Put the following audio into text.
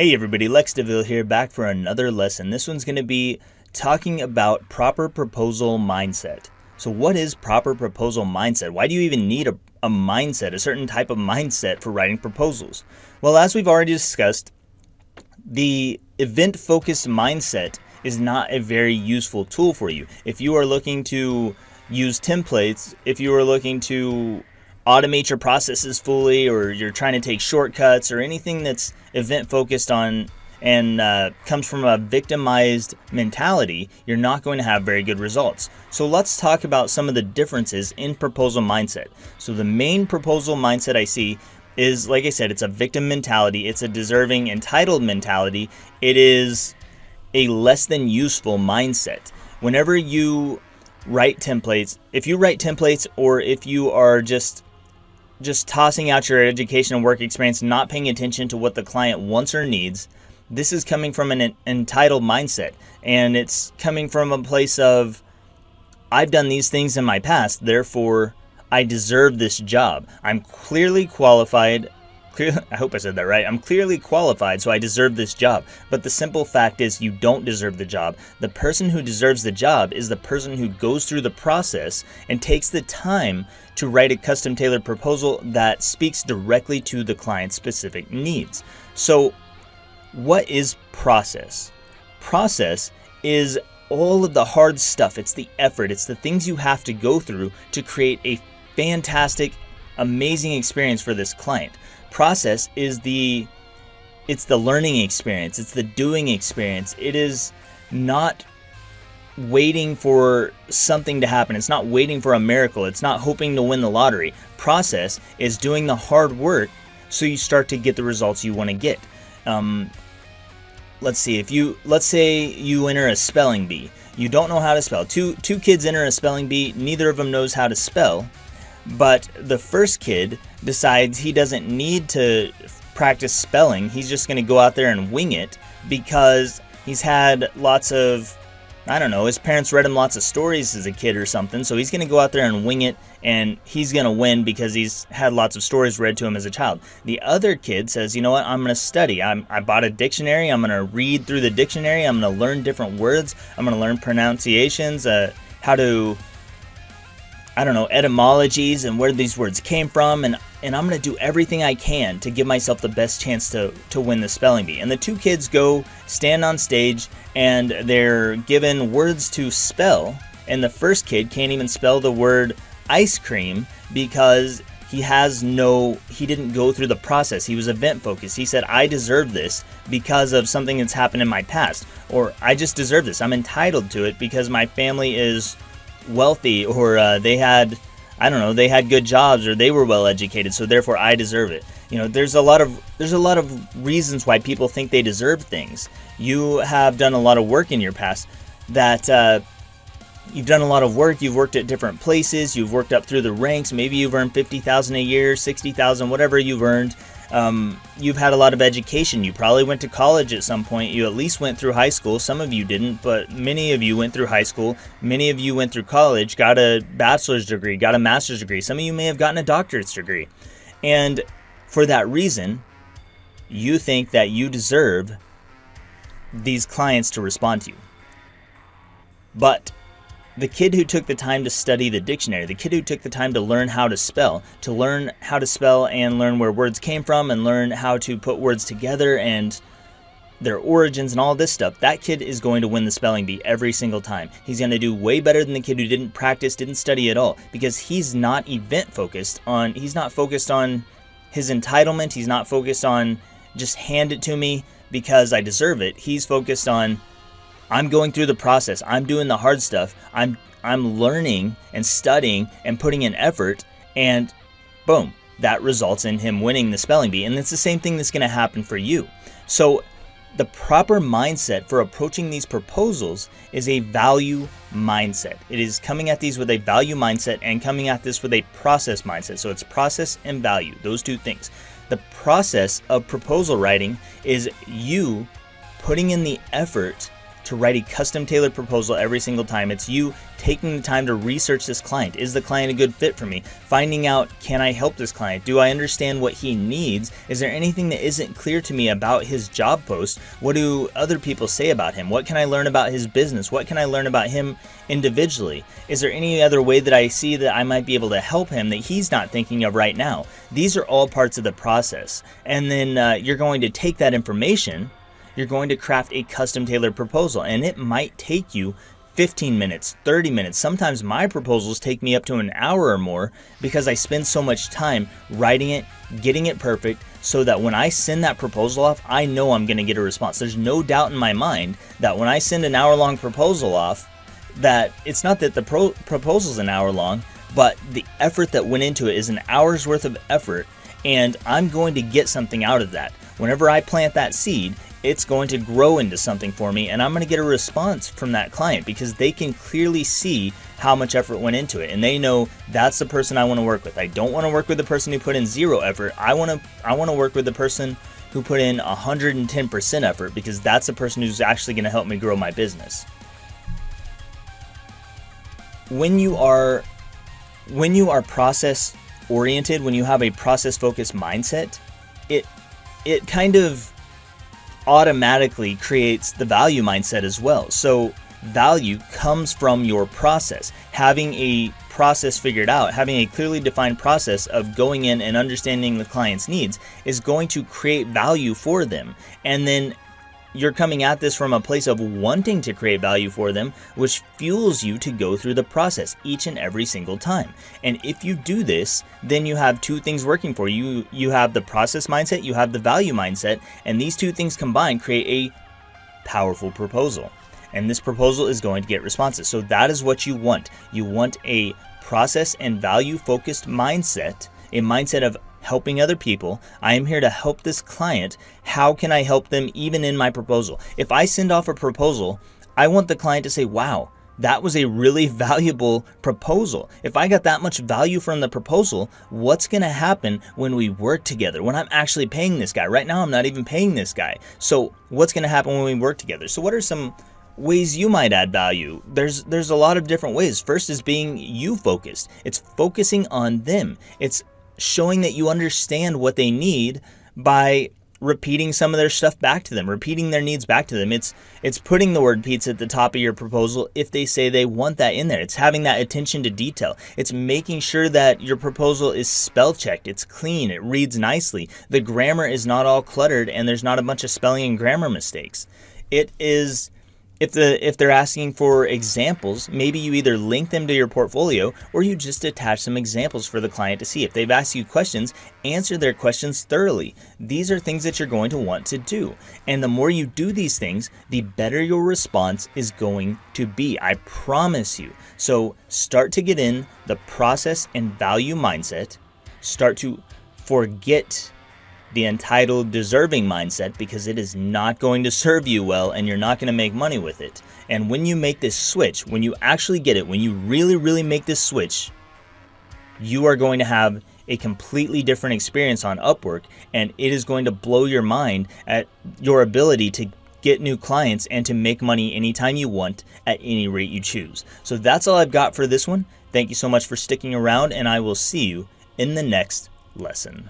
Hey everybody, Lex DeVille here, back for another lesson. This one's going to be talking about proper proposal mindset. So what is proper proposal mindset? Why do you even need a mindset, a certain type of mindset for writing proposals? Well, as we've already discussed, the event-focused mindset is not a very useful tool for you. If you are looking to use templates, if you are looking to automate your processes fully, or you're trying to take shortcuts, or anything that's event focused on and comes from a victimized mentality, you're not going to have very good results. So let's talk about some of the differences in proposal mindset. So the main proposal mindset I see is, like I said, it's a victim mentality. It's a deserving, entitled mentality. It is a less than useful mindset. Whenever you write templates, if you write templates, or if you are just tossing out your education and work experience, not paying attention to what the client wants or needs, this is coming from an entitled mindset. And it's coming from a place of, I've done these things in my past, therefore I deserve this job. I'm clearly qualified. I hope I said that right. I'm clearly qualified, so I deserve this job. But the simple fact is, you don't deserve the job. The person who deserves the job is the person who goes through the process and takes the time to write a custom tailored proposal that speaks directly to the client's specific needs. So what is process? Process is all of the hard stuff. It's the effort. It's the things you have to go through to create a fantastic, amazing experience for this client. Process is the learning experience. It's the doing experience. It is not waiting for something to happen. It's not waiting for a miracle. It's not hoping to win the lottery. Process is doing the hard work so you start to get the results you want to get. Let's say you enter a spelling bee. You don't know how to spell. Two kids enter a spelling bee. Neither of them knows how to spell. But the first kid decides he doesn't need to practice spelling. He's just going to go out there and wing it because he's had lots of, his parents read him lots of stories as a kid or something. So he's going to go out there and wing it, and he's going to win because he's had lots of stories read to him as a child. The other kid says, you know what, I'm going to study. I bought a dictionary. I'm going to read through the dictionary. I'm going to learn different words. I'm going to learn pronunciations, how to, etymologies and where these words came from, and I'm going to do everything I can to give myself the best chance to win the spelling bee. And the two kids go stand on stage, and they're given words to spell, and the first kid can't even spell the word ice cream because he didn't go through the process. He was event focused. He said, I deserve this because of something that's happened in my past, or I just deserve this. I'm entitled to it because my family is wealthy, or they had good jobs, or they were well educated, so therefore I deserve it. There's a lot of reasons why people think they deserve things. You have done a lot of work in your past that you've done a lot of work. You've worked at different places. You've worked up through the ranks. Maybe you've earned $50,000 a year, $60,000, whatever you've earned. You've had a lot of education. You probably went to college at some point. You at least went through high school. Some of you didn't, but many of you went through high school. Many of you went through college, got a bachelor's degree, got a master's degree. Some of you may have gotten a doctorate's degree. And for that reason, you think that you deserve these clients to respond to you. But the kid who took the time to study the dictionary, the kid who took the time to learn how to spell and learn where words came from and learn how to put words together and their origins and all this stuff, that kid is going to win the spelling bee every single time. He's going to do way better than the kid who didn't practice, didn't study at all, because he's not he's not focused on his entitlement. He's not focused on just hand it to me because I deserve it. He's focused on, I'm going through the process. I'm doing the hard stuff. I'm learning and studying and putting in effort, and boom, that results in him winning the spelling bee. And it's the same thing that's going to happen for you. So the proper mindset for approaching these proposals is a value mindset. It is coming at these with a value mindset and coming at this with a process mindset. So it's process and value, those two things. The process of proposal writing is you putting in the effort to write a custom tailored proposal every single time. It's you taking the time to research this client. Is the client a good fit for me? Finding out, can I help this client? Do I understand what he needs? Is there anything that isn't clear to me about his job post? What do other people say about him? What can I learn about his business? What can I learn about him individually? Is there any other way that I see that I might be able to help him that he's not thinking of right now? These are all parts of the process. And then you're going to take that information, you're going to craft a custom tailored proposal, and it might take you 15 minutes, 30 minutes. Sometimes my proposals take me up to an hour or more because I spend so much time writing it, getting it perfect, so that when I send that proposal off, I know I'm going to get a response. There's no doubt in my mind that when I send an hour-long proposal off, that it's not that the proposal's an hour long, but the effort that went into it is an hour's worth of effort, and I'm going to get something out of that. Whenever I plant that seed, it's going to grow into something for me, and I'm going to get a response from that client because they can clearly see how much effort went into it, and they know that's the person I want to work with. I don't want to work with the person who put in 0 effort. I want to work with the person who put in 110% effort, because that's the person who's actually going to help me grow my business. When you are process oriented, when you have a process focused mindset, it kind of automatically creates the value mindset as well. So value comes from your process. Having a process figured out, having a clearly defined process of going in and understanding the client's needs is going to create value for them. And then you're coming at this from a place of wanting to create value for them, which fuels you to go through the process each and every single time. And if you do this, then you have 2 things working for you. You have the process mindset, you have the value mindset, and these 2 things combined create a powerful proposal. And this proposal is going to get responses. So that is what you want. You want a process and value focused mindset, a mindset of helping other people. I am here to help this client. How can I help them even in my proposal? If I send off a proposal, I want the client to say, wow, that was a really valuable proposal. If I got that much value from the proposal, what's going to happen when we work together? When I'm actually paying this guy? Right now, I'm not even paying this guy. So what's going to happen when we work together? So what are some ways you might add value? There's a lot of different ways. First is being you focused. It's focusing on them. It's showing that you understand what they need by repeating some of their stuff back to them, repeating their needs back to them. It's putting the word pizza at the top of your proposal if they say they want that in there. It's having that attention to detail. It's making sure that your proposal is spell checked. It's clean. It reads nicely. The grammar is not all cluttered and there's not a bunch of spelling and grammar mistakes. It is, if they're asking for examples, maybe you either link them to your portfolio or you just attach some examples for the client to see. If they've asked you questions, answer their questions thoroughly. These are things that you're going to want to do. And the more you do these things, the better your response is going to be. I promise you. So start to get in the process and value mindset. Start to forget the entitled deserving mindset, because it is not going to serve you well and you're not going to make money with it. And when you make this switch, when you actually get it, when you really, really make this switch, you are going to have a completely different experience on Upwork, and it is going to blow your mind at your ability to get new clients and to make money anytime you want at any rate you choose. So that's all I've got for this one. Thank you so much for sticking around, and I will see you in the next lesson.